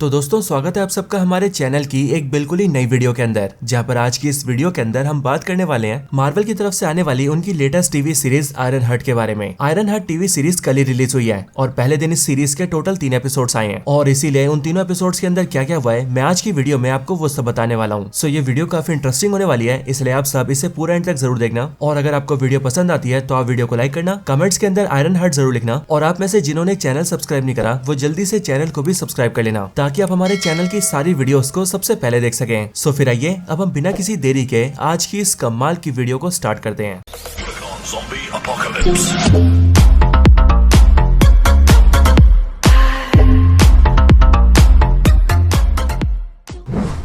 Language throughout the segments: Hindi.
तो दोस्तों स्वागत है आप सबका हमारे चैनल की एक बिल्कुल ही नई वीडियो के अंदर, जहां पर आज की इस वीडियो के अंदर हम बात करने वाले हैं मार्वल की तरफ से आने वाली उनकी latest TV series iron heart के बारे में। आयरन हार्ट टीवी सीरीज कल ही रिलीज हुई है और पहले दिन इस सीरीज के टोटल 3 एपिसोड्स आए हैं और इसीलिए उन तीनों एपिसोड्स के अंदर क्या क्या हुआ है मैं आज की वीडियो में आपको वो सब बताने वाला हूँ। सो ये वीडियो काफी इंटरेस्टिंग होने वाली है, इसलिए आप सब इसे पूरा एंड तक जरूर देखना। और अगर आपको वीडियो पसंद आती है तो आप वीडियो को लाइक करना, कमेंट्स के अंदर आयरन हार्ट जरूर लिखना और आप में से जिन्होंने चैनल सब्सक्राइब नहीं करा वो जल्दी से चैनल को भी सब्सक्राइब कर लेना ताकि आप हमारे चैनल की सारी वीडियोस को सबसे पहले देख सकें। सो फिर आइए अब हम बिना किसी देरी के आज की इस कमाल की वीडियो को स्टार्ट करते हैं।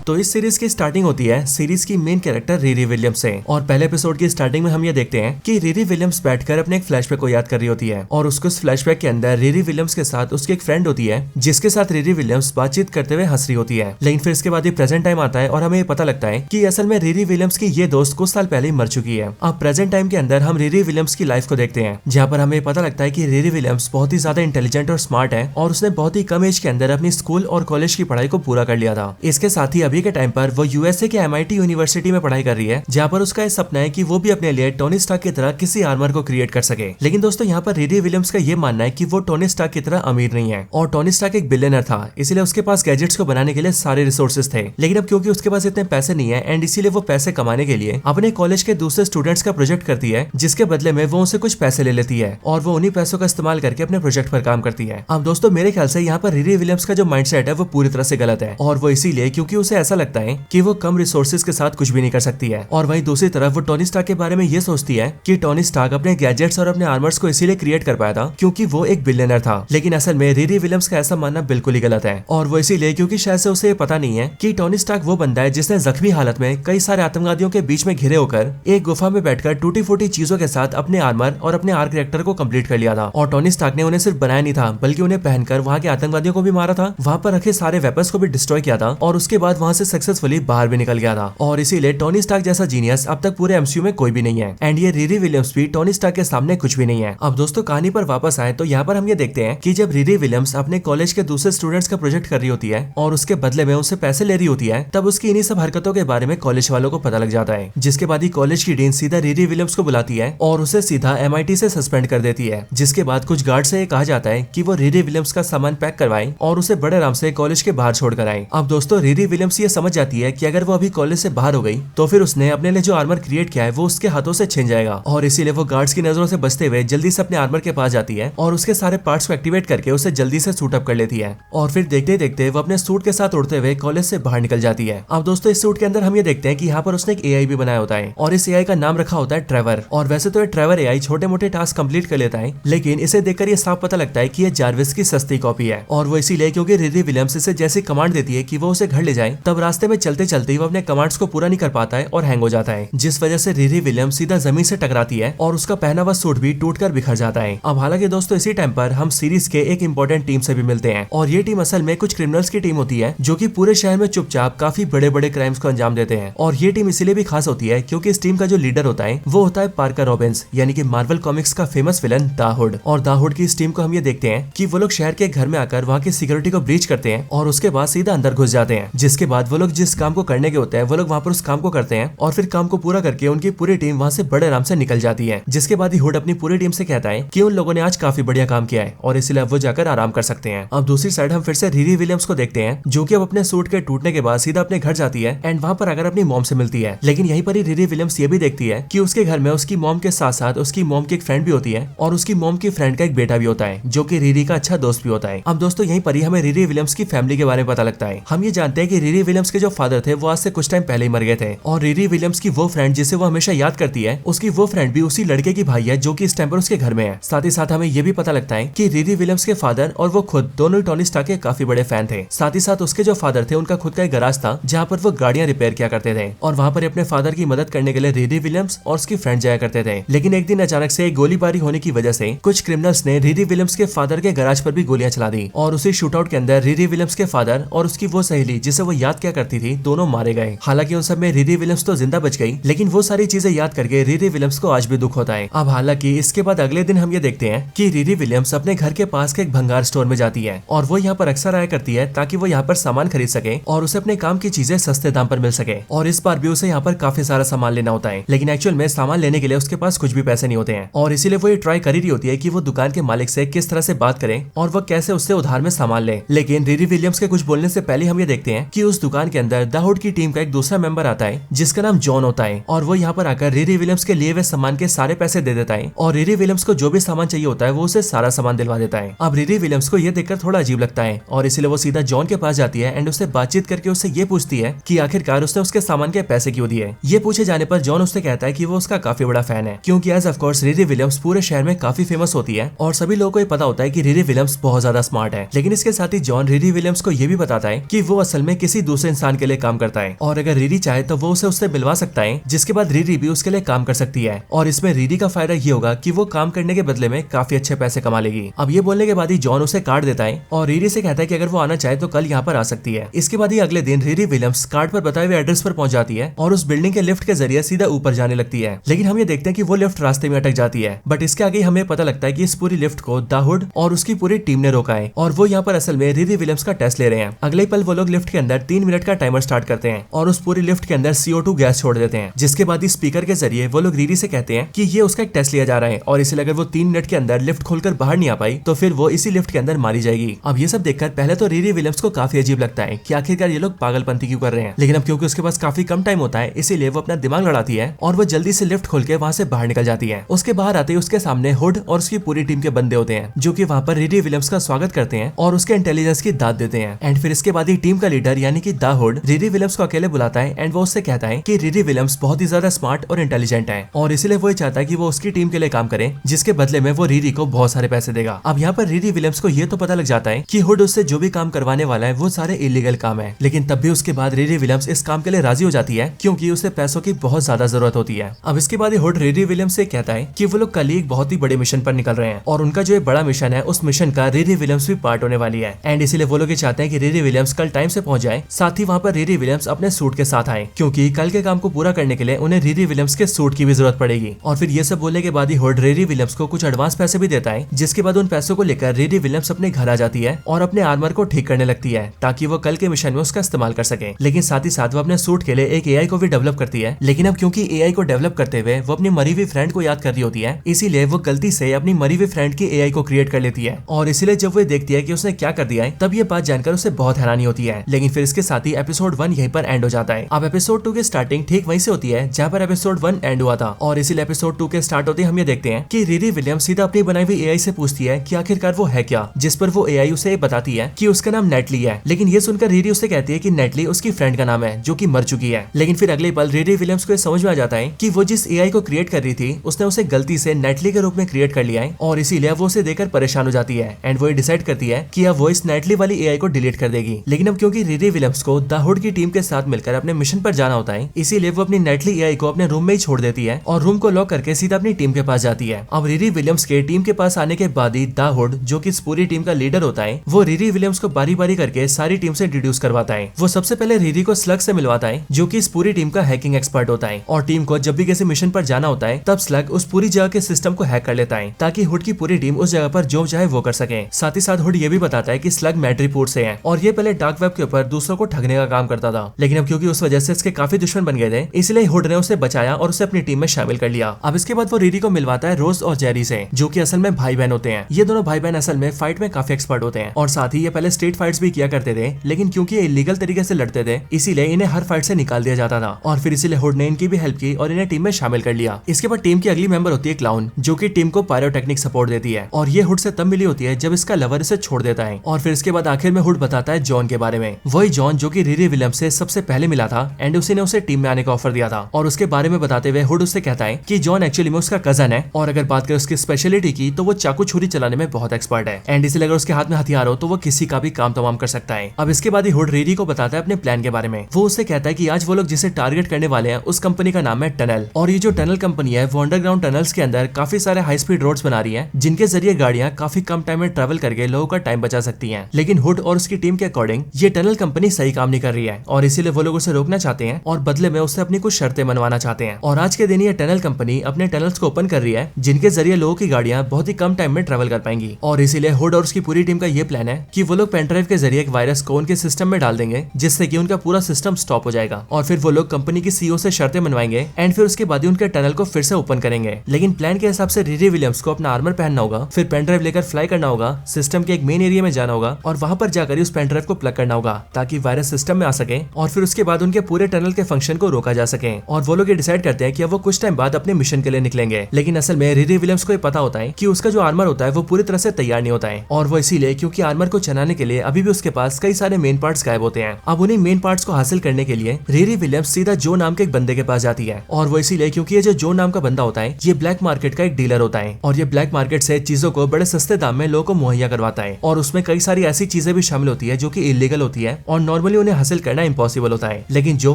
तो इस सीरीज की स्टार्टिंग होती है सीरीज की मेन कैरेक्टर रिरी विलियम्स से और पहले एपिसोड की स्टार्टिंग में हम ये देखते हैं कि रिरी विलियम्स बैठकर अपने एक फ्लैशबैक को याद कर रही होती है और उसको उस फ्लैशबैक के अंदर रिरी विलियम्स के साथ उसकी एक फ्रेंड होती है जिसके साथ रिरी विलियम्स बातचीत करते हुए हंस रही होती है। लेकिन फिर इसके बाद ये प्रेजेंट टाइम आता है और हमें ये पता लगता है कि असल में रिरी विलियम्स की ये दोस्त कुछ साल पहले ही मर चुकी है। अब प्रेजेंट टाइम के अंदर हम रिरी विलियम्स की लाइफ को देखते हैं जहाँ पर हमें पता लगता है कि रिरी विलियम्स बहुत ही ज्यादा इंटेलिजेंट और स्मार्ट है और उसने बहुत ही कम एज के अंदर अपनी स्कूल और कॉलेज की पढ़ाई को पूरा कर लिया था। इसके साथ ही अभी के टाइम पर वो यूएसए के MIT यूनिवर्सिटी में पढ़ाई कर रही है जहाँ पर उसका सपना है कि वो भी अपने लिए टोनी स्टार्क की तरह किसी आर्मर को क्रिएट कर सके। लेकिन दोस्तों यहाँ पर रिरी विलियम्स का ये मानना है कि वो टोनी स्टार्क की तरह अमीर नहीं है और टोनी स्टार्क एक बिलियनर था, इसलिए उसके पास गैजेट्स को बनाने के लिए सारे रिसोर्सेज थे। लेकिन अब क्योंकि उसके पास इतने पैसे नहीं है एंड इसीलिए वो पैसे कमाने के लिए अपने कॉलेज के दूसरे स्टूडेंट्स का प्रोजेक्ट करती है जिसके बदले में वो उनसे कुछ पैसे ले लेती है और वो उन्हीं पैसों का इस्तेमाल करके अपने प्रोजेक्ट पर काम करती है। अब दोस्तों मेरे ख्याल से यहाँ पर रिरी विलियम्स का जो माइंडसेट है वो पूरी तरह से गलत है और वो इसीलिए क्योंकि उसे ऐसा लगता है कि वो कम रिसोर्सेज के साथ कुछ भी नहीं कर सकती है। और वहीं दूसरी तरफ वो टोनी स्टार्क के बारे में ये सोचती है कि टोनी स्टार्क अपने गैजेट्स और अपने आर्मर्स को इसीलिए क्रिएट कर पाया था क्योंकि वो एक बिलियनर था। लेकिन असल में रिरी विलियम्स का ऐसा मानना बिल्कुल ही गलत है और वो इसीलिए क्योंकि शायद से उसे पता नहीं है कि टोनी स्टार्क वो बंदा है जिसने जख्मी हालत में कई सारे आतंकवादियों के बीच में घिरे होकर एक गुफा में बैठकर टूटी फूटी चीजों के साथ अपने आर्मर और अपने आर्क रिएक्टर को कंप्लीट कर लिया था। और टोनी स्टार्क ने उन्हें सिर्फ बनाया नहीं था बल्कि उन्हें पहनकर वहाँ के आतंकवादियों को भी मारा था, वहाँ पर रखे सारे वेपन्स को भी डिस्ट्रॉय किया था और उसके बाद वहाँ से सक्सेसफुली बाहर भी निकल गया था। और इसीलिए टोनी स्टार्क जैसा जीनियस अब तक पूरे MCU में कोई भी नहीं है एंड ये रिरी विलियम्स भी टोनी स्टार्क के सामने कुछ भी नहीं है। अब दोस्तों कहानी पर वापस आए तो यहाँ पर हम ये देखते हैं कि जब रिरी विलियम्स अपने कॉलेज के दूसरे स्टूडेंट्स का प्रोजेक्ट कर रही होती है और उसके बदले में उनसे पैसे ले रही होती है तब उसकी इन्हीं सब हरकतों के बारे में कॉलेज वालों को पता लग जाता है, जिसके बाद ही कॉलेज की डीन सीधा रिरी विलियम्स को बुलाती है और उसे सीधा MIT से सस्पेंड कर देती है। जिसके बाद कुछ गार्ड से कहा जाता है कि वो रिरी विलियम्स का सामान पैक करवाए और उसे बड़े आराम से कॉलेज के बाहर छोड़ कर आए। अब दोस्तों रिरी विलियम्स ये समझ जाती है कि अगर वो अभी कॉलेज से बाहर हो गई तो फिर उसने अपने लिए जो आर्मर क्रिएट किया है वो उसके हाथों से छिन जाएगा और इसीलिए वो गार्ड्स की नजरों से बचते हुए जल्दी से अपने आर्मर के पास जाती है और उसके सारे पार्ट्स को एक्टिवेट करके उसे जल्दी से सूट अप कर लेती है और फिर देखते देखते वो अपने सूट के साथ उड़ते हुए कॉलेज से बाहर निकल जाती है। अब दोस्तों इस सूट के अंदर हम ये देखते हैं कि यहाँ पर उसने एक AI भी बनाया होता है और इस AI का नाम रखा होता है ट्रेवर। और वैसे तो ये ट्रेवर AI छोटे मोटे टास्क कंप्लीट कर लेता है लेकिन इसे देखकर ये साफ पता लगता है कि ये जार्विस की सस्ती कॉपी है और वो इसीलिए क्योंकि रिरी विलियम्स इसे जैसी कमांड देती है कि वो उसे घर ले जाए तब रास्ते में चलते चलते वो अपने कमांड्स को पूरा नहीं कर पाता है और हैंग हो जाता है, जिस वजह से रिरी विलियम्स सीधा जमीन से टकराती है और उसका पहना हुआ सूट भी टूटकर बिखर जाता है। अब हालांकि दोस्तों इसी टाइम पर हम सीरीज के एक इंपॉर्टेंट टीम से भी मिलते हैं और ये टीम असल में कुछ क्रिमिनल्स की टीम होती है जो कि पूरे शहर में चुपचाप काफी बड़े बड़े क्राइम्स को अंजाम देते हैं। और ये टीम इसीलिए भी खास होती है क्योंकि इस टीम का जो लीडर होता है वो होता है पार्कर रॉबिन्स, यानी कि मार्वल कॉमिक्स का फेमस विलन द हुड। और द हुड की इस टीम को हम ये देखते हैं कि वो लोग शहर के घर में आकर वहाँ की सिक्योरिटी को ब्रीच करते हैं और उसके बाद सीधा अंदर घुस जाते हैं, जिसके बाद वो लोग जिस काम को करने के होते हैं वो लोग वहाँ पर उस काम को करते हैं और फिर काम को पूरा करके उनकी पूरी टीम वहाँ से बड़े आराम से निकल जाती है। जिसके बाद ही हुड अपनी पूरी टीम से कहता है कि उन लोगों ने आज काफी बढ़िया काम किया है और इसलिए अब वो जाकर आराम कर सकते हैं। अब दूसरी साइड हम फिर से रिरी विलियम्स को देखते हैं जो कि अब अपने सूट के टूटने के बाद सीधा अपने घर जाती है एंड वहाँ पर अगर अपनी मॉम से मिलती है। लेकिन यहीं पर ही रिरी विलियम्स ये भी देखती है कि उसके घर में उसकी मॉम के साथ साथ उसकी मॉम की एक फ्रेंड भी होती है और उसकी मॉम की फ्रेंड का एक बेटा भी होता है जो कि रिरी का अच्छा दोस्त भी होता है। अब दोस्तों यहीं पर ही हमें रिरी विलियम्स की फैमिली के बारे में पता लगता है। हम ये जानते हैं कि रिरी विलियम्स के जो फादर थे वो आज से कुछ टाइम पहले ही मर गए थे और रिरी विलियम्स की वो फ्रेंड जिसे वो हमेशा याद करती है उसकी वो फ्रेंड भी उसी लड़के की भाई है जो कि इस टाइम पर उसके घर में है। साथ ही साथ हमें ये भी पता लगता है कि रिरी विलियम्स के फादर और वो खुद दोनों टोनी स्टार्क के काफी बड़े फैन थे। साथ ही साथ उसके जो फादर थे उनका खुद का एक गराज था जहाँ पर वो गाड़ियां रिपेयर किया करते थे और वहाँ पर अपने फादर की मदद करने के लिए रिरी विलियम्स और उसकी फ्रेंड जाया करते थे। लेकिन एक दिन अचानक से गोलीबारी होने की वजह से कुछ क्रिमिनल्स ने रिरी विलियम्स के फादर के गराज पर भी गोलियां चला दी और उसी शूटआउट के अंदर रिरी विलियम्स के फादर और उसकी वो सहेली जिसे वो याद बात क्या करती थी दोनों मारे गए। हालांकि उन सब में रिरी विलियम्स तो जिंदा बच गई, लेकिन वो सारी चीजें याद करके रिरी विलियम्स को आज भी दुख होता है। अब हालांकि इसके बाद अगले दिन हम ये देखते हैं कि रिरी विलियम्स अपने घर के पास के एक भंगार स्टोर में जाती है और वो यहाँ पर अक्सर आया करती है ताकि वो यहाँ पर सामान खरीद सके और उसे अपने काम की चीजें सस्ते दाम पर मिल सके। और इस बार भी उसे यहाँ पर काफी सारा सामान लेना होता है, लेकिन एक्चुअल में सामान लेने के लिए उसके पास कुछ भी पैसे नहीं होते हैं और इसीलिए वो ये ट्राई कर रही होती है कि वो दुकान के मालिक से किस तरह से बात करे और वो कैसे उससे उधार में सामान ले। लेकिन रिरी विलियम्स के कुछ बोलने से पहले हम ये देखते हैं कि उस दुकान के अंदर द हुड की टीम का एक दूसरा मेंबर आता है जिसका नाम जॉन होता है और वो यहाँ पर आकर रिरी विलियम्स के लिए हुए सामान के सारे पैसे दे देता है और रिरी विलियम्स को जो भी सामान चाहिए होता है वो उसे सारा सामान दिलवा देता है। अब रिरी विलियम्स को ये देखकर थोड़ा अजीब लगता है और इसलिए वो सीधा जॉन के पास जाती है एंड उससे बातचीत करके उससे ये पूछती है कि आखिरकार उसने उसके सामान के पैसे क्यों दिए। ये पूछे जाने पर जॉन उससे कहता है कि वो उसका काफी बड़ा फैन है, क्योंकि as of course Riri Williams पूरे शहर में काफी फेमस होती है और सभी लोगों को ये पता होता है कि रिरी विलियम्स बहुत ज्यादा स्मार्ट है। लेकिन इसके साथ ही जॉन रिरी विलियम्स को ये भी बताता है कि वो असल में किसी दूसरे इंसान के लिए काम करता है और अगर रिरी चाहे तो वो उसे उससे मिलवा सकता है, जिसके बाद रिरी भी उसके लिए काम कर सकती है और इसमें रिरी का फायदा ये होगा कि वो काम करने के बदले में काफी अच्छे पैसे कमा लेगी। अब ये बोलने के बाद ही जॉन उसे कार्ड देता है और रिरी से कहता है कि अगर वो आना चाहे तो कल यहाँ पर आ सकती है। इसके बाद ही अगले दिन रिरी विलियम्स कार्ड पर बताए हुए एड्रेस पर पहुंच जाती है और उस बिल्डिंग के लिफ्ट के जरिए सीधा ऊपर जाने लगती है। लेकिन हम ये देखते हैं कि वो लिफ्ट रास्ते में अटक जाती है, बट इसके आगे हमें पता लगता है कि इस पूरी लिफ्ट को द हुड और उसकी पूरी टीम ने रोका है और वो यहाँ पर असल में रिरी विलियम्स का टेस्ट ले रहे हैं। अगले पल वो लोग लिफ्ट के अंदर 3 मिनट का टाइमर स्टार्ट करते हैं और उस पूरी लिफ्ट के अंदर CO2 गैस छोड़ देते हैं, जिसके बाद ही स्पीकर के जरिए वो लोग रिरी से कहते हैं कि ये उसका एक टेस्ट लिया जा रहा है और इसलिए अगर वो 3 मिनट के अंदर लिफ्ट खोलकर बाहर नहीं आ पाई तो फिर वो इसी लिफ्ट के अंदर मारी जाएगी। अब ये सब देखकर पहले तो रिरी विलियम्स को काफी अजीब लगता है कि आखिरकार ये लोग पागलपंती क्यों कर रहे हैं, लेकिन अब क्योंकि उसके पास काफी कम टाइम होता है इसीलिए वो अपना दिमाग लड़ाती है और वो जल्दी से लिफ्ट खोल के वहाँ से बाहर निकल जाती है। उसके बाहर आते ही उसके सामने हुड और उसकी पूरी टीम के बंदे होते हैं जो कि वहाँ पर रिरी विलियम्स का स्वागत करते हैं और उसके इंटेलिजेंस की दाद देते हैं। एंड फिर इसके बाद ही टीम का लीडर यानी कि द हुड रिरी विलियम्स को अकेले बुलाता है एंड वो उससे कहता है कि रिरी विलियम्स बहुत ही ज्यादा स्मार्ट और इंटेलिजेंट है और इसलिए वो चाहता है कि वो उसकी टीम के लिए काम करे, जिसके बदले में वो रिरी को बहुत सारे पैसे देगा। अब यहाँ पर रिरी विलियम्स को ये तो पता लग जाता है कि हुड उससे जो भी काम करवाने वाला है वो सारे इलीगल काम है, लेकिन तब भी उसके बाद रिरी विलियम्स इस काम के लिए राजी हो जाती है क्योंकि उसे पैसों की बहुत ज्यादा जरूरत होती है। अब इसके बाद हुड रिरी विलियम्स से कहता है कि वो लोग कल ही एक बहुत ही बड़े मिशन पर निकल रहे हैं और उनका जो बड़ा मिशन है उस मिशन का रिरी विलियम्स भी पार्ट होने वाली है एंड इसीलिए वो लोग ये चाहते हैं कि रिरी विलियम्स कल टाइम से पहुंच जाए, साथ ही वहाँ पर रिरी विलियम्स अपने सूट के साथ आए क्योंकि कल के काम को पूरा करने के लिए उन्हें रिरी विलियम्स के सूट की भी जरूरत पड़ेगी। और फिर ये सब बोलने के बाद ही हुड रिरी विलियम्स को कुछ एडवांस पैसे भी देता है, जिसके बाद उन पैसों को लेकर रिरी विलियम्स अपने घर आ जाती है और अपने आर्मर को ठीक करने लगती है ताकि वो कल के मिशन में उसका इस्तेमाल कर सके। लेकिन साथ ही साथ वो अपने सूट के लिए एक AI को भी डेवलप करती है, लेकिन अब क्योंकि AI को डेवलप करते हुए वो अपनी मरी हुई फ्रेंड को याद कर रही होती है इसीलिए वो गलती से अपनी मरी हुई फ्रेंड की AI को क्रिएट कर लेती है और इसीलिए जब वो देखती है कि उसने क्या कर दिया है तब ये बात जानकर उसे बहुत हैरानी होती है। लेकिन फिर इसके साथ ही एपिसोड 1 यहीं पर एंड हो जाता है। अब एपिसोड 2 की स्टार्टिंग ठीक वहीं से होती है जहाँ पर एपिसोड 1 एंड हुआ था और इसीलिए एपिसोड 2 के स्टार्ट होते हम ये देखते हैं कि रिरी विलियम्स सीधा अपनी बनाई हुई AI से पूछती है कि आखिरकार वो है क्या, जिस पर वो AI उसे बताती है कि उसका नाम नेटली है। लेकिन ये सुनकर रिरी उससे कहती है कि नेटली उसकी फ्रेंड का नाम है जो कि मर चुकी है। लेकिन फिर अगले पल रिरी विलियम्स को ये समझ में आ जाता है कि वो जिस AI को क्रिएट कर रही थी उसने उसे गलती से नेटली के रूप में क्रिएट कर लिया है और इसीलिए वो उसे देखकर परेशान हो जाती है एंड वो डिसाइड करती है कि अब वो इस नेटली वाली AI को डिलीट कर देगी। लेकिन अब क्योंकि रिरी विलियम्स को द हुड की टीम के साथ मिलकर अपने मिशन पर जाना होता है इसीलिए वो अपनी नेटली AI को अपने रूम में ही छोड़ देती है और रूम को लॉक करके सीधा अपनी टीम के पास जाती है। अब रिरी विलियम्स के टीम के पास आने के बाद ही द हुड जो कि इस पूरी टीम का लीडर होता है वो रिरी विलियम्स को बारी बारी करके सारी टीम से इंट्रोड्यूस करवाता है। वो सबसे पहले रिरी को स्लग से मिलवाता है जो कि इस पूरी टीम का हैकिंग एक्सपर्ट होता है और टीम को जब भी किसी मिशन पर जाना होता है तब स्लग उस पूरी जगह के सिस्टम को हैक कर लेता है ताकि हुड की पूरी टीम उस जगह पर जो चाहे वो कर सके। साथ ही साथ हुड ये भी बताता है कि स्लग मैड्रिपोर्ट से है और ये पहले डार्क वेब के ऊपर दूसरों को ठगने का काम करता था, लेकिन अब क्योंकि उस वजह से इसके काफी दुश्मन बन गए थे इसलिए हुड ने उसे बचाया और उसे अपनी टीम में शामिल कर लिया। अब इसके बाद वो रिरी को मिलवाता है रोज और जेरी से जो कि असल में भाई बहन होते हैं। ये दोनों भाई बहन असल में फाइट में काफी एक्सपर्ट होते हैं और साथ ही ये पहले स्ट्रीट फाइट्स भी किया करते थे, लेकिन क्योंकि ये इलीगल तरीके से लड़ते थे इसीलिए इन्हें हर फाइट से निकाल दिया जाता था और फिर इसीलिए हुड ने इनकी भी हेल्प की और इन्हें टीम में शामिल कर लिया। इसके बाद टीम की अगली मेंबर होती है क्लाउन जो कि टीम को पायरोटेक्निक सपोर्ट देती है और ये हुड से तब मिली होती है जब इसका लवर इसे छोड़ देता है। और फिर इसके बाद आखिर में हुड बताता है जॉन के बारे में, वही जॉन जो कि रिरी विलियम्स से सबसे पहले मिला था एंड उसी ने उसे टीम में आने का ऑफर दिया था और उसके बारे में बताते हुए हुड उससे कहता है कि जॉन एक्चुअली में उसका कजन है और अगर बात करें उसकी स्पेशलिटी की तो वो चाकू छुरी चलाने में बहुत एक्सपर्ट है एंड इसलिए अगर उसके हाथ में हथियार हो तो वो किसी का भी काम तमाम कर सकता है। अब इसके बाद ही हुड रिरी को बताता है अपने प्लान के बारे में। वो उससे कहता है कि आज वो लोग जिसे टारगेट करने वाले हैं उस कंपनी का नाम है टनल और ये जो टनल कंपनी है वो अंडरग्राउंड टनल्स के अंदर काफी सारे हाई स्पीड रोड्स बना रही है जिनके जरिए गाड़ियां काफी कम टाइम में ट्रेवल करके लोगों का टाइम बचा सकती हैं। लेकिन हुड और उसकी टीम के अकॉर्डिंग ये टनल कंपनी सही काम नहीं कर रही है और इसीलिए वो लोग उसे रोकना चाहते हैं और बदले में उससे अपनी कुछ शर्तें मनवाना चाहते हैं। और आज के दिन ये टनल कंपनी अपने टनल्स को ओपन कर रही है जिनके जरिए लोगों की गाड़ियां बहुत ही कम टाइम में ट्रेवल कर पाएंगी। और इसीलिए हुड और उसकी पूरी टीम का ये प्लान है कि वो लोग पेन ड्राइव के जरिए एक वायरस को उनके सिस्टम में डाल देंगे जिससे कि उनका पूरा सिस्टम स्टॉप हो जाएगा। और फिर वो लोग कंपनी की सीईओ से शर्तें मनवाएंगे एंड फिर उसके बाद ही उनके टनल को फिर से ओपन करेंगे। लेकिन प्लान के हिसाब से रिरी विलियम्स को अपना आर्मर पहनना होगा, फिर पेन ड्राइव लेकर फ्लाई करना होगा, सिस्टम के एक मेन एरिया में जाना होगा और वहां पर जाकर उस पेन ड्राइव को प्लग करना होगा ताकि वायरस सिस्टम में आ सके और फिर उसके बाद उनके पूरे टनल के फंक्शन को रोका जा सके। और वो लोग ये डिसाइड करते हैं कि अब वो कुछ टाइम बाद अपने मिशन के लिए निकलेंगे। लेकिन असल में रिरी विलियम्स को ये पता होता है कि उसका जो आर्मर होता है वो पूरी तरह से तैयार नहीं होता है और वो इसीलिए क्योंकि आर्मर को चलाने के लिए अभी भी उसके पास कई सारे मेन पार्ट्स गायब होते हैं। अब उन्हीं मेन पार्ट्स को हासिल करने के लिए रिरी विलियम्स सीधा जो नाम के एक बंदे के पास जाती है और वो इसीलिए क्योंकि ये जो नाम का बंदा होता है ये ब्लैक मार्केट का एक डीलर होता है और ये ब्लैक मार्केट से चीजों को बड़े सस्ते दाम में लोगों को मुहैया करवाता है और उसमें कई सारी ऐसी चीजें भी शामिल होती है जो कि इलीगल होती है और नॉर्मली उन्हें हासिल करना इम्पॉसिबल होता है, लेकिन जो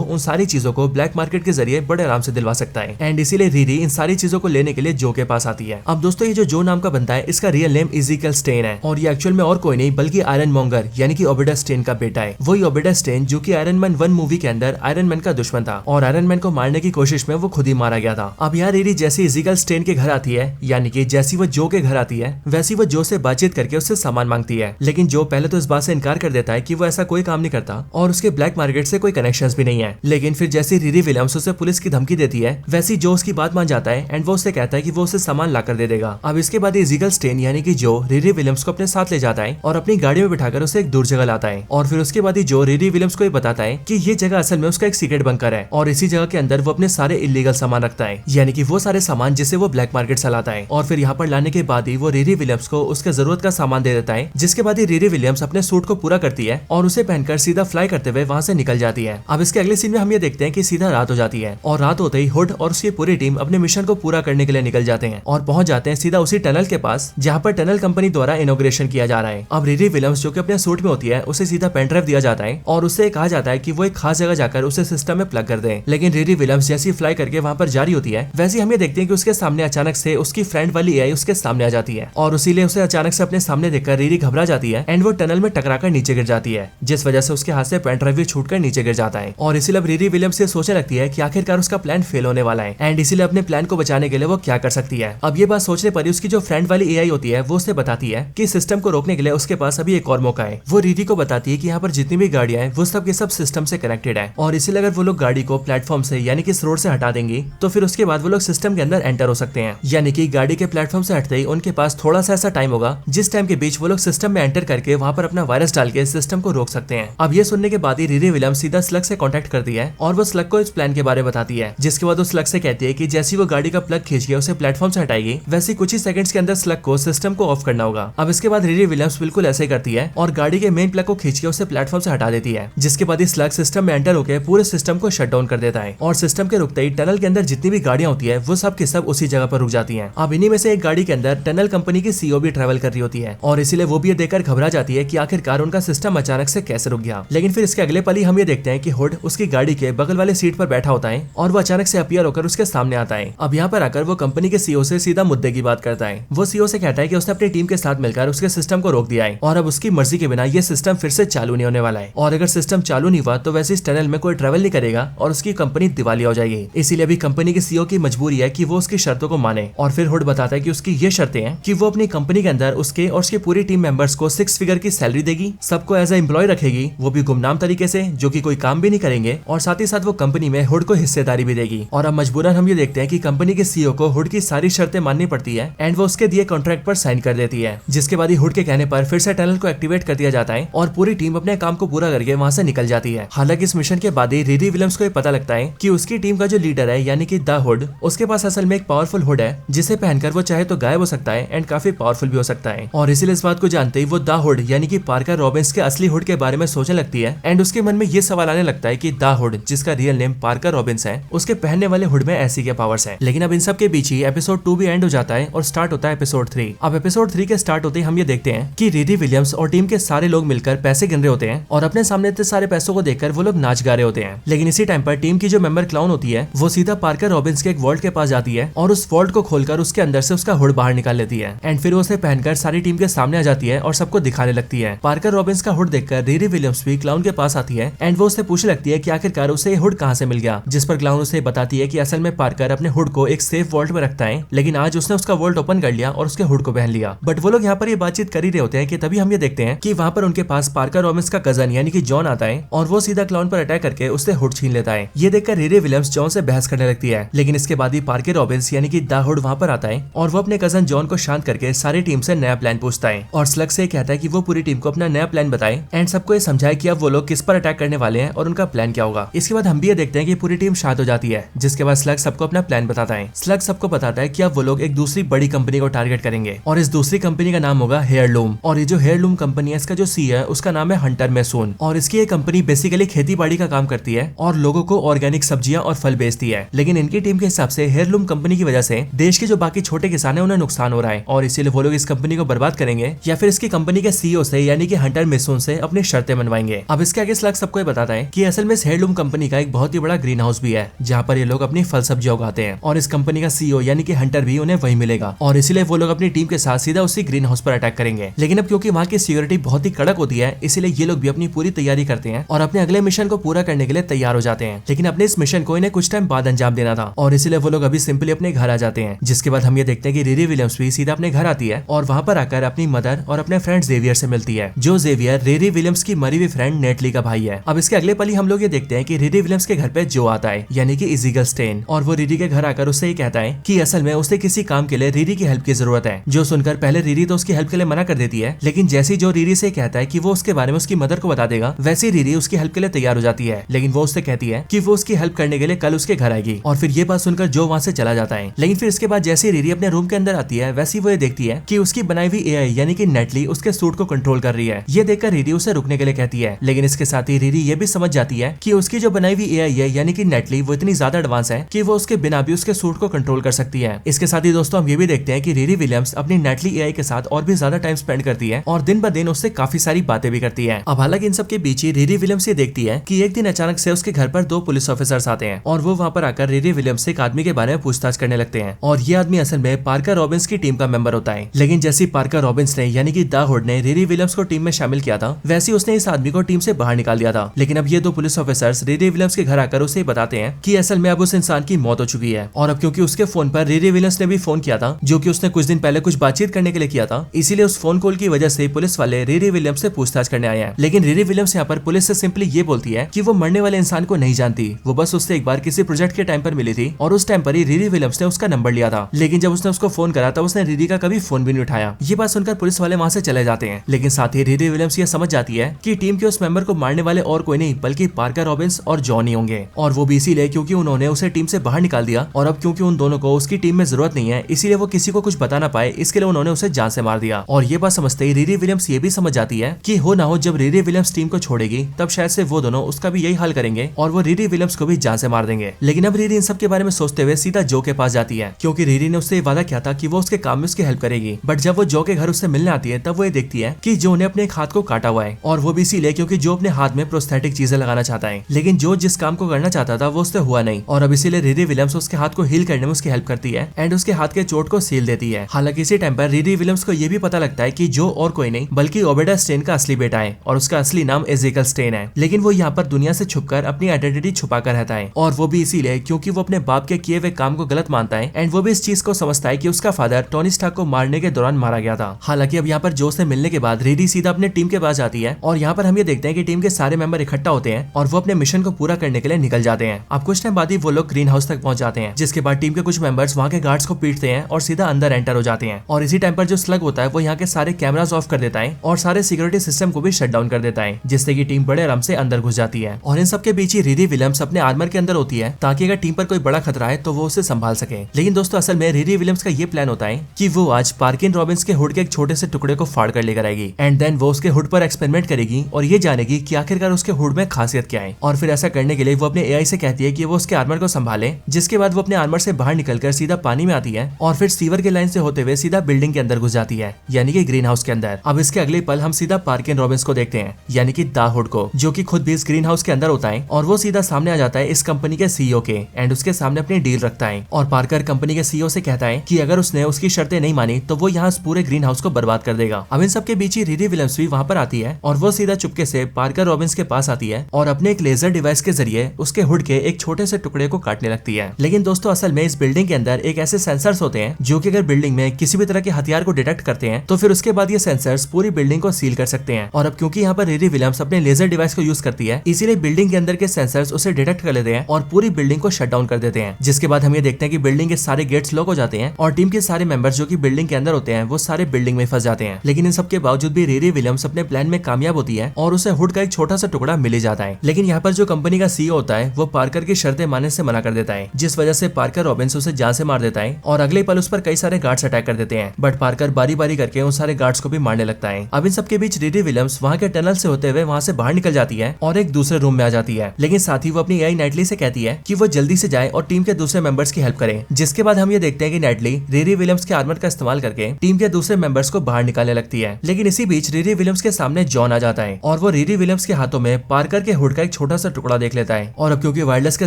उन सारी चीजों को ब्लैक मार्केट के जरिए बड़े आराम से दिलवा सकता है। एंड इसीलिए रीरी इन सारी चीजों को लेने के लिए जो के पास आती है। अब दोस्तों ये जो नाम का बंदा है इसका रियल नेम इज़ीकियल स्टेन है और ये एक्चुअल में और कोई नहीं बल्कि आयरन मॉन्गर यानी कि ओबेडा स्टेन का बेटा है। वही ओबेडा स्टेन जो कि आयरन मैन 1 मूवी के अंदर आयरन मैन का दुश्मन था और आयरन मैन को मारने की कोशिश में वो खुद ही मारा गया था। अब यहाँ रीरी जैसी इज़ीकियल स्टेन के घर आती है यानी कि जैसी वो जो के घर आती है वैसी वो जो से बातचीत करके उससे सामान मांगती है, लेकिन जो पहले तो इस बात से इनकार कर देता है कि वो ऐसा कोई काम नहीं करता और उसके ब्लैक मार्केट से कोई कनेक्शंस भी नहीं है। लेकिन फिर जैसी रिरी विलियम्स उसे पुलिस की धमकी देती है वैसी जो उसकी बात मान जाता है एंड वो उससे कहता है कि वो उसे सामान ला कर दे देगा। अब इसके बाद इज़ीकियल स्टेन यानी कि जो रिरी विलियम्स को अपने साथ ले जाता है और अपनी गाड़ी में बिठाकर उसे एक दूर जगह लाता है और फिर उसके बाद ही जो रिरी विलियम्स को ये बताता है कि ये जगह असल में उसका एक सीक्रेट बंकर है और इसी जगह के अंदर वो अपने सारे इलीगल सामान रखता है यानी कि वो सारे सामान जिसे वो ब्लैक मार्केट से लाता है। और फिर यहाँ पर लाने के बाद ही वो रिरी विलियम्स को उसके जरूरत का सामान दे देता है, जिसके बाद ही रिरी विलियम्स अपने सूट को पूरा करती है और उसे पहनकर सीधा फ्लाई करते हुए वहां से निकल जाती है। अब इसके अगले सीन में हम ये देखते हैं कि सीधा रात हो जाती है और रात होते ही हुड और उसकी पूरी टीम अपने मिशन को पूरा करने के लिए निकल जाते हैं और पहुंच जाते हैं सीधा उसी टनल के पास जहाँ पर टनल कंपनी द्वारा इनॉग्रेशन किया जा रहा है। अब रिरी विलियम्स जो कि अपने सूट में होती है उसे सीधा पेन ड्राइव दिया जाता है और उससे कहा जाता है कि वो एक खास जगह जाकर उसे सिस्टम में प्लग कर दे। लेकिन रिरी विलियम्स जैसी फ्लाई करके वहां पर जारी होती है वैसे हम ये देखते हैं कि उसके सामने अचानक से उसकी फ्रेंड वाली एआई उसके सामने आ जाती है और इसीलिए उसे अचानक से अपने सामने देखकर रिरी घबरा जाती है एंड वो टनल में टकराकर नीचे गिर जाती है, जिस वजह से उसके हाथ से पेन ड्राइव भी छूटकर नीचे गिर जाता है। और इसीलिए अब रिरी विलियम्स ये सोचने लगती है कि आखिरकार उसका प्लान फेल होने वाला है एंड इसीलिए अपने प्लान को बचाने के लिए वो क्या कर सकती है। अब ये बात सोचने पर ही उसकी जो फ्रेंड वाली एआई होती है वो उसे बताती है कि सिस्टम को रोकने के लिए उसके पास अभी एक और मौका है। वो रिरी को बताती है कि यहाँ पर जितनी भी गाड़ियां हैं वो सब के सब सिस्टम से कनेक्टेड है और इसीलिए अगर वो लोग गाड़ी को प्लेटफॉर्म से यानी कि इस रोड से हटा देंगी तो फिर उसके बाद वो लोग सिस्टम के अंदर एंटर हो सकते हैं। यानी कि गाड़ी के प्लेटफॉर्म से हटते ही उनके पास थोड़ा सा ऐसा टाइम होगा जिस टाइम के बीच वो लोग सिस्टम में एंटर करके वहां पर अपना वायरस डाल के सिस्टम को रोक सकते हैं। अब ये सुनने के बाद ही रिरी विलियम्स सीधा स्लग से कांटेक्ट करती है और वो स्लग को इस प्लान के बारे में बताती है, जिसके बाद वो स्लग से कहती है कि जैसी वो गाड़ी का प्लग खींच के उसे प्लेटफॉर्म से हटाएगी वैसे कुछ ही सेकंड्स के अंदर स्लग को सिस्टम को ऑफ करना होगा। अब इसके बाद रिरी विलियम्स बिल्कुल ऐसे ही करती है और गाड़ी के मेन प्लग को खींच के उसे प्लेटफॉर्म से हटा देती है, जिसके बाद स्लग सिस्टम में एंटर होकर पूरे सिस्टम को शट डाउन कर देता है और सिस्टम के रुकते ही टनल के अंदर जितनी भी गाड़ियां होती है वो सब के सब उसी जगह पर रुक जाती हैं। अब इन्हीं में से एक गाड़ी के अंदर टनल कंपनी की सीईओ भी ट्रैवल कर रही होती है और इसीलिए वो भी ये देखकर घबरा जाती है कि आखिरकार उनका सिस्टम अचानक से कैसे रुक गया। लेकिन फिर इसके अगले पल ही हम ये देखते हैं कि हुड उसकी गाड़ी के बगल वाले सीट पर बैठा होता है और वो अचानक से अपीयर होकर उसके सामने आता है। अब यहाँ पर आकर वो कंपनी के सीईओ से सीधा मुद्दे की बात करता है। वो सीईओ से कहता है कि उसने अपनी टीम के साथ मिलकर उसके सिस्टम को रोक दिया है और अब उसकी मर्जी के बिना ये सिस्टम फिर से चालू नहीं होने वाला है और अगर सिस्टम चालू नहीं हुआ तो वैसे इस टनल में कोई ट्रेवल नहीं करेगा और उसकी कंपनी दिवालिया हो जाएगी। इसीलिए अभी कंपनी के सीईओ की मजबूरी है कि वो उसकी शर्तों को माने और फिर हुड बताता है कि उसकी ये शर्तें हैं कि वो अपनी कंपनी के अंदर उसके और उसकी पूरी टीम मेंबर्स को 6 फिगर की सैलरी देगी, सबको एज ए एम्प्लॉय रखेगी, वो भी गुमनाम तरीके से जो कि कोई काम भी नहीं करेंगे और साथ ही साथ वो कंपनी में हुड को हिस्सेदारी भी देगी। और अब मजबूरन हम ये देखते हैं कि कंपनी के सीईओ को हुड की सारी शर्तें माननी पड़ती है एंड वो उसके दिए कॉन्ट्रैक्ट पर साइन कर देती है, जिसके बाद ही हुड के कहने पर फिर से टनल को एक्टिवेट कर दिया जाता है और पूरी टीम अपने काम को पूरा करके वहां से निकल जाती है। हालांकि इस मिशन के बाद ही रिरी विलियम्स को पता लगता है कि उसकी टीम का जो लीडर है यानी कि द हुड, उसके पास असल में एक पावरफुल हुड है जिसे पहनकर वो चाहे तो गायब हो सकता है एंड काफी पावरफुल भी हो सकता है। और इसीलिए इस बात को जानते ही वो द हुड यानी कि पार्कर रॉबिन्स के असली हुड के बारे में सोचने लगती है एंड उसके मन में ये सवाल आने लगता है कि द हुड जिसका रियल नेम पार्कर रॉबिन्स है उसके पहनने वाले हुड में ऐसी क्या पावर्स है। लेकिन अब इन सब के बीच ही एपिसोड 2 भी एंड हो जाता है और स्टार्ट होता है एपिसोड 3। अब एपिसोड 3 के स्टार्ट होते ही हम ये देखते हैं कि रिरी विलियम्स और टीम के सारे लोग मिलकर पैसे गिन रहे होते हैं और अपने सामने इतने सारे पैसों को देखकर वो लोग नाच गा रहे होते हैं। लेकिन इसी टाइम पर टीम की जो मेंबर क्लाउन होती है वो सीधा पार्कर रॉबिन्स के एक वॉल्ट के पास जाती है और उस वॉल्ट को खोलकर उसके अंदर से उसका हुड बाहर निकाल लेती है एंड फिर उसे पहनकर सारी टीम के सामने आ जाती है और सबको दिखाने लगती है। पार्कर रॉबिन्स का हुड देखकर रिरी विलियम्स भी क्लाउन के पास आती है एंड वो उससे पूछने लगती है कि आखिरकार उसे हुड कहाँ से मिल गया, जिस पर क्लाउन उसे बताती है कि असल में पार्कर अपने हुड को एक सेफ वॉल्ट में रखता है, लेकिन आज उसने उसका वॉल्ट ओपन कर लिया और उसके हुड को पहन लिया। बट वो लोग यहाँ पर ये बातचीत कर ही रहे होते हैं कि तभी हम ये देखते हैं कि वहाँ पर उनके पास पार्कर रॉबिन्स का कजन यानी कि जॉन आता है और वो सीधा क्लाउन पर अटैक करके उससे हुड छीन लेता है। ये देखकर रिरी विलियम्स जॉन से बहस करने लगती है, लेकिन इसके बाद ही पार्कर रॉबिन्स यानी कि द हुड वहाँ पर आता है और वो अपने कजन जॉन को शांत करके सारी टीम से नया प्लान पूछता है और स्लग से कहता है कि वो पूरी टीम को अपना नया प्लान बताए एंड सबको ये समझाए कि अब वो लोग किस पर अटैक करने वाले हैं और उनका प्लान क्या होगा। इसके बाद हम भी ये देखते हैं कि पूरी टीम शांत हो जाती है, जिसके बाद स्लग सबको अपना प्लान बताता है। स्लग सबको बताता है कि अब वो लोग एक दूसरी बड़ी कंपनी को टारगेट करेंगे और इस दूसरी कंपनी का नाम होगा हेयरलूम, और ये जो हेयरलूम कंपनी है इसका जो सी है उसका नाम है हंटर मैसून, और इसकी ये कंपनी बेसिकली खेती बाड़ी का काम करती है और लोगों को ऑर्गेनिक सब्जियां और फल बेचती है। लेकिन इनकी टीम के हिसाब से हेयरलूम कंपनी की वजह से देश के जो बाकी छोटे किसान है उन्हें नुकसान हो रहा है और इसीलिए वो लोग इस कंपनी को बर्बाद करेंगे या फिर इसकी कंपनी के सीईओ से यानी कि हंटर मैसून से अपनी शर्तें मनवाएंगे। अब इसके आगे स्लग सबको बताता है कि असल में इस हेयरलूम कंपनी का एक बहुत ही बड़ा ग्रीन हाउस भी है जहाँ पर ये लोग अपनी फल सब्जियां उगाते हैं और इस कंपनी का सीईओ यानी कि हंटर भी उन्हें वही मिलेगा और इसीलिए वो लोग अपनी टीम के साथ सीधा उसी ग्रीन हाउस पर अटैक करेंगे। लेकिन अब क्योंकि वहाँ की सिक्योरिटी बहुत ही कड़क होती है इसलिए ये लोग भी अपनी पूरी तैयारी करते हैं और अपने अगले मिशन को पूरा करने के लिए तैयार हो जाते हैं। लेकिन अपने इस मिशन को इन्हें कुछ टाइम बाद अंजाम देना था और इसीलिए वो लोग अभी सिंपली अपने घर आ जाते हैं। जिसके बाद हम ये देखते हैं कि रिरी विलियम्स भी सीधा अपने घर आती है और वहाँ पर आकर अपनी मदर और अपने फ्रेंड जेवियर से मिलती है, जो जेवियर रिरी विलियम्स की मरी हुई फ्रेंड नेटली का भाई है। अब इसके अगले पल ही हम लोग ये देखते हैं कि रिरी विलियम्स के घर पे जो आता है यानी कि इज़ीगल स्टेन, और वो रिरी के घर आकर उससे ये कहता है कि असल में उसे किसी काम के लिए रिरी की हेल्प की जरूरत है। जो सुनकर पहले रिरी तो उसकी हेल्प के लिए मना कर देती है, लेकिन जैसे जो रिरी से कहता है कि वो उसके बारे में उसकी मदर को बता देगा वैसे रिरी उसकी हेल्प के लिए तैयार हो जाती है। लेकिन वो उससे कहती है कि वो उसकी हेल्प करने के लिए कल उसके घर आएगी और फिर ये बात सुनकर जो वहाँ से चला जाता है। लेकिन फिर इसके बाद जैसे रिरी अपने रूम के अंदर आती है वैसे वो ये देखती है कि उसकी बनाई हुई एआई यानी कि नेटली उसके सूट को कंट्रोल कर रही है। ये देखकर रिरी उसे रुकने के लिए कहती है, लेकिन इसके साथ ही रिरी ये भी समझ जाती है कि उसकी जो बनाई हुई एआई है यानी कि नेटली वो इतनी ज्यादा एडवांस है कि वो उसके बिना भी उसके सूट को कंट्रोल कर सकती है। इसके साथ ही दोस्तों हम ये भी देखते हैं कि रिरी विलियम्स अपनी नेटली एआई के साथ और भी ज्यादा टाइम स्पेंड करती है और दिन ब दिन उससे काफी सारी बातें भी करती है। अब हालांकि इन सब के बीच ही रिरी विलियम्स ये देखती है कि एक दिन अचानक से उसके घर पर 2 पुलिस ऑफिसर्स आते हैं और वो वहाँ पर आकर रिरी विलियम्स से एक आदमी के बारे में पूछताछ करने लगते हैं और ये आदमी असल में पार्कर रॉबिन्स की टीम का मेंबर होता है। लेकिन जैसे पार्कर रॉबिन्स ने यानी कि द हुड ने रिरी विलियम्स को टीम में शामिल किया था वैसे उसने इस आदमी को टीम से बाहर निकाल दिया था। लेकिन अब ये 2 पुलिस ऑफिसर्स रिरी विलियम्स के घर आकर उसे बताते हैं कि असल में अब उस इंसान की मौत हो चुकी है और अब क्योंकि उसके फोन पर रिरी विलियम्स ने भी फोन किया था जो कि उसने कुछ दिन पहले कुछ बातचीत करने के लिए किया था, इसीलिए उस फोन कॉल की वजह से पुलिस वाले रिरी विलियम्स से पूछताछ करने आए हैं। लेकिन रिरी विलियम्स यहाँ पर पुलिस से सिंपली ये बोलती है कि वो मरने वाले इंसान को नहीं जानती, वो बस उससे एक बार किसी प्रोजेक्ट के टाइम पर मिली थी और उस टाइम पर ही रिरी विलियम्स ने उसका नंबर लिया था। लेकिन जब उसने उसको फोन करा तब उसने रिरी का कभी फोन भी नहीं उठाया। ये बात सुनकर पुलिस वाले वहाँ से चले जाते हैं। लेकिन साथ ही रिरी विलियम्स ये समझ जाती है कि टीम के उस मेंबर को मारने वाले और कोई नहीं बल्कि पार्कर रॉबिन्स और जॉन ही होंगे, और वो भी इसीलिए क्योंकि उन्होंने उसे टीम से बाहर निकाल दिया और अब क्योंकि उन दोनों को उसकी टीम में जरूरत नहीं है इसीलिए वो किसी को कुछ बता ना पाए, इसके लिए उन्होंने उसे जान से मार दिया। और ये बात समझते ही रिरी विलियम्स ये भी समझ जाती है कि हो ना हो जब रिरी विलियम्स टीम को छोड़ेगी तब शायद से वो दोनों उसका भी यही हाल करेंगे और वो रिरी विलियम्स को भी जान से मार देंगे। लेकिन अब रिरी इन सब के बारे में सोचते हुए सीधा जो के पास जाती है क्योंकि रिरी ने उससे वादा किया था कि वो उसके काम में उसकी हेल्प करेगी। बट जब वो जो के घर उससे मिलने आती है तब वो ये देखती है कि जो ने अपने एक हाथ को काटा हुआ है और वो भी इसीलिए क्योंकि जो अपने हाथ में प्रोस्थेटिक चीजें लगाना चाहता है। लेकिन जो जिस काम को करना चाहता था वो उससे हुआ नहीं और अब इसीलिए रिरी विलियम्स उसके हाथ को हील करने में उसकी हेल्प करती है एंड उसके हाथ के चोट को सील देती है। हालांकि इसी टाइम पर रिरी विलियम्स को ये भी पता लगता है कि जो और कोई नहीं बल्कि ओबेडा स्टेन का असली बेटा है और उसका असली नाम इज़ीगल स्टेन है। लेकिन वो यहाँ पर दुनिया से छुपकर अपनी आइडेंटिटी छुपा कर रहता है और वो भी इसीलिए क्योंकि वो अपने बाप के किए हुए काम को गलत मानता है एंड वो भी इस चीज को समझता है कि उसका फादर टोनी स्टार्क को मारने के दौरान मारा गया था। हालांकि अब यहाँ पर जो से मिलने के बाद रिरी सीधा अपने टीम के पास जाती है और यहाँ पर हम ये देखते हैं कि टीम के सारे मेंबर इकट्ठा होते हैं और वो अपने मिशन को पूरा करने के लिए निकल जाते हैं। अब कुछ टाइम बाद ही वो लोग ग्रीन हाउस तक पहुंच जाते हैं, जिसके बाद टीम के कुछ मेंबर्स वहाँ के गार्ड्स को पीटते हैं और सीधा अंदर एंटर हो जाते हैं। और इसी टाइम पर जो स्लग होता है वो यहाँ के सारे कैमरास ऑफ कर देता है और सारे सिक्योरिटी सिस्टम को भी शट डाउन कर देता है, जिससे कि टीम बड़े आराम से अंदर घुस जाती है। और इन सब के बीच ही रिरी विलियम्स अपने आर्मर के अंदर होती है ताकि अगर टीम पर कोई बड़ा खतरा है तो वो उसे संभाल सके। लेकिन दोस्तों असल में रिरी विलियम्स का ये प्लान होता है कि वो आज पार्किन रॉबिन्स के हुड के एक छोटे से टुकड़े को फाड़ कर लेकर आएगी एंड देन वो उसके हुड पर एक्सपेरिमेंट करेगी और ये जानेगी कि आखिरकार उसके हुड में खासियत क्या है। और फिर ऐसा करने के लिए वो अपने एआई से कहती है कि वो उसके आर्मर को संभाले, जिसके बाद वो अपने आर्मर से बाहर निकलकर सीधा पानी में आती है और फिर सीवर के लाइन से होते हुए सीधा बिल्डिंग के अंदर घुस जाती है, यानी कि ग्रीन हाउस के अंदर। अब इसके अगले पल हम सीधा पार्किन रॉबिन्स को देखते हैं, यानी कि द हुड को, जो कि खुद भी इस ग्रीन हाउस के अंदर होता है और वो सीधा सामने आ जाता है इस कंपनी के सीईओ के एंड उसके सामने अपनी डील रखता है। और पार्कर कंपनी के सीईओ से कहता है कि अगर उसने उसकी शर्तें नहीं मानी तो वो यहाँ पूरे ग्रीन हाउस को बर्बाद कर देगा। अब इन सबके बीच ही रिरी विलियम्स भी वहाँ पर आती है और वो सीधा चुपके से पार्कर रॉबिन्स के पास आती है और अपने एक लेजर डिवाइस के जरिए उसके हुड के एक छोटे से टुकड़े को काटने लगती है। लेकिन दोस्तों असल में इस बिल्डिंग के अंदर एक ऐसे सेंसर्स होते हैं जो कि अगर बिल्डिंग में किसी भी तरह के हथियार को डिटेक्ट करते हैं तो फिर उसके बाद ये सेंसर्स पूरी बिल्डिंग को सील कर सकते हैं। और अब क्योंकि यहाँ पर रिरी विलियम्स अपने लेजर डिवाइस को यूज करती है, इसीलिए बिल्डिंग के अंदर के सेंसर्स उसे डिटेक्ट कर लेते हैं और पूरी बिल्डिंग को शट डाउन कर देते हैं। जिसके बाद हम ये देखते हैं कि बिल्डिंग के सारे गेट्स लॉक हो जाते हैं और टीम के सारे मेंबर्स जो कि बिल्डिंग के अंदर होते हैं वो सारे बिल्डिंग में फंस जाते हैं। लेकिन इन सब के बावजूद भी रिरी विलियम्स अपने प्लान में कामयाब होती है और उसे हुड का एक छोटा सा टुकड़ा मिल जाता है। लेकिन यहाँ पर जो कंपनी का सीईओ होता है वो पार्कर की शर्तें मानने से मना कर देता है, जिस वजह से पार्कर रॉबिन्स उसे जान से मार देता है और अगले पल उस पर कई सारे गार्ड्स अटैक कर देते हैं। बट पार्कर बारी बारी करके उन सारे गार्ड्स को भी मारने लगता है। अब इन सबके बीच रिरी विलियम्स वहाँ के टनल से होते हुए वहाँ से बाहर निकल जाती है और एक दूसरे रूम में आ जाती है। लेकिन साथ ही वो अपनी एआई नाइटली से कहती है कि वो जल्दी से जाए और टीम के दूसरे मेंबर्स की हेल्प करे। जिसके बाद हम ये देखते हैं कि नाइटली रिरी विलियम्स के आर्मर का इस्तेमाल करके टीम के दूसरे मेंबर्स को बाहर निकालने लगती है। लेकिन इसी बीच रिरी विलियम्स के सामने जॉन आ जाता है और वो रिरी विलियम्स के हाथों में पार्कर के हुड का एक छोटा सा टुकड़ा देख लेता है। और अब क्योंकि वायरलेस के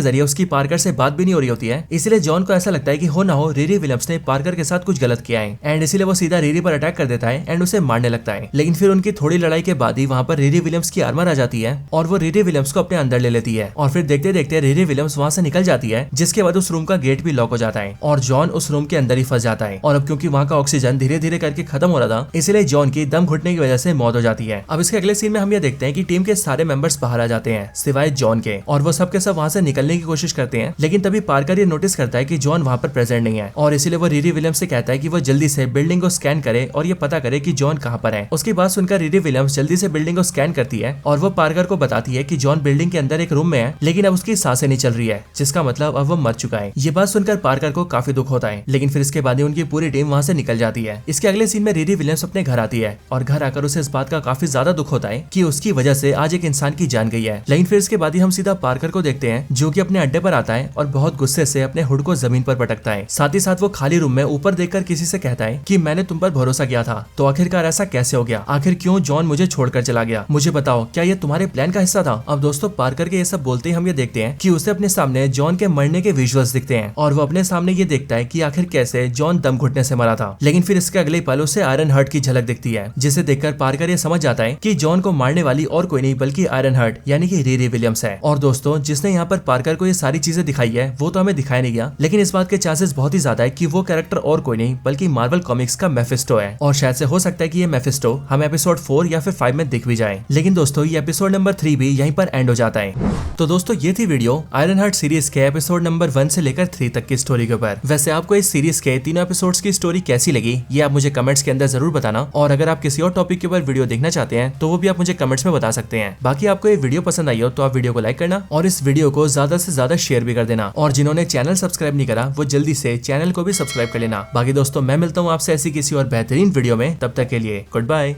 जरिए उसकी पार्कर से बात भी नहीं हो रही होती है, इसलिए जॉन को ऐसा लगता है कि हो ना हो रिरी विलियम्स ने पार्कर के साथ कुछ गलत किया है एंड इसीलिए वो सीधा रिरी पर अटैक कर देता है एंड उसे मारने लगता है। लेकिन फिर उनकी थोड़ी लड़ाई के बाद ही वहाँ पर रिरी विलियम्स की आर्मर आ जाती है और वो रिरी विलियम्स को अपने अंदर ले लेती है और फिर देखते देखते रिरी विलियम्स वहाँ से निकल जाती है। जिसके बाद उस रूम का गेट भी लॉक हो जाता है और जॉन उस रूम के अंदर ही फंस जाता है। और अब क्योंकि वहाँ का ऑक्सीजन धीरे धीरे करके खत्म हो रहा था, इसलिए जॉन की दम घुटने की वजह से मौत हो जाती है। अब इसके अगले सीन में हम ये देखते हैं कि टीम के सारे मेंबर्स बाहर आ जाते हैं सिवाय जॉन के और वो सब के सब वहाँ से निकलने की कोशिश करते हैं। लेकिन तभी पार्कर ये नोटिस करता है कि जॉन वहाँ पर प्रेजेंट नहीं है और इसीलिए वो रिरी विलियम्स से कहता है कि वो जल्दी से बिल्डिंग को स्कैन करे और ये पता करे कि जॉन कहाँ पर है। उसकी बात सुनकर रिरी विलियम्स जल्दी से बिल्डिंग को स्कैन करती है और वो पार्कर को बताती है कि जॉन बिल्डिंग के अंदर एक रूम में है, लेकिन अब उसकी सांसें नहीं चल रही है, जिसका मतलब अब वो मर चुका है। ये बात सुनकर पार्कर को काफी दुख होता है। लेकिन फिर इसके बाद ही उनकी पूरी टीम वहाँ से निकल जाती है। इसके अगले सीन में रिरी विलियम्स अपने घर आती है और घर आकर उसे इस बात का काफी ज्यादा दुख होता है कि उसकी वजह से आज एक इंसान की जान गई है। लेकिन फिर इसके बाद ही हम सीधा पार्कर को देखते हैं जो कि अपने अड्डे पर आता है और बहुत गुस्से से अपने हुड को जमीन पर पटकता है। साथ ही साथ वो खाली रूम में ऊपर देखकर किसी से कहता है कि मैंने तुम पर भरोसा किया था, तो आखिरकार ऐसा कैसे हो गया? आखिर क्यों जॉन मुझे छोड़कर चला गया? मुझे बताओ, क्या ये तुम्हारे प्लान का हिस्सा था? अब दोस्तों पार्कर के ये सब बोलते ही हम ये देखते हैं कि उसे अपने सामने जॉन के मरने के विजुअल्स दिखते हैं और वो अपने सामने ये देखता है कि आखिर कैसे जॉन दम घुटने से मरा था। लेकिन फिर इसके अगले पल उसे आयरन हर्ट की झलक दिखती है, जिसे देखकर पार्कर ये समझ जाता है कि जॉन को मारने वाली और कोई नहीं बल्कि आयरन हर्ट यानी कि रिरी विलियम्स है। और दोस्तों जिसने यहाँ पर पार्कर को ये सारी चीजें दिखाई है वो तो हमें दिखाया नहीं गया, लेकिन इस बात के चांसेस बहुत ही ज्यादा है कि वो कैरेक्टर और कोई नहीं बल्कि मार्वल कॉमिक्स का मेफिस्टो है। और शायद से हो सकता है कि ये मेफिस्टो हम एपिसोड 4 या फिर 5 में दिख भी जाए। लेकिन दोस्तों ये एपिसोड नंबर 3 भी यहीं पर एंड हो जाता है। तो दोस्तों ये थी वीडियो आयरन हार्ट सीरीज के एपिसोड नंबर 1 से लेकर 3 तक की स्टोरी के ऊपर। वैसे आपको इस सीरीज के तीनों एपिसोड्स की स्टोरी कैसी लगी ये आप मुझे कमेंट्स के अंदर जरूर बताना। और अगर आप किसी और टॉपिक के ऊपर वीडियो देखना चाहते हैं तो वो भी आप मुझे कमेंट्स में बता सकते हैं। बाकी आपको ये वीडियो पसंद आई हो तो आप वीडियो को लाइक करना और इस वीडियो को ज्यादा से ज्यादा शेयर भी कर देना। और जिन्होंने चैनल सब्सक्राइब नहीं करा वो जल्दी से चैनल को भी सब्सक्राइब कर लेना। बाकी दोस्तों मैं मिलता हूँ आपसे ऐसी किसी और बेहतरीन वीडियो में, तब तक के लिए गुड बाय।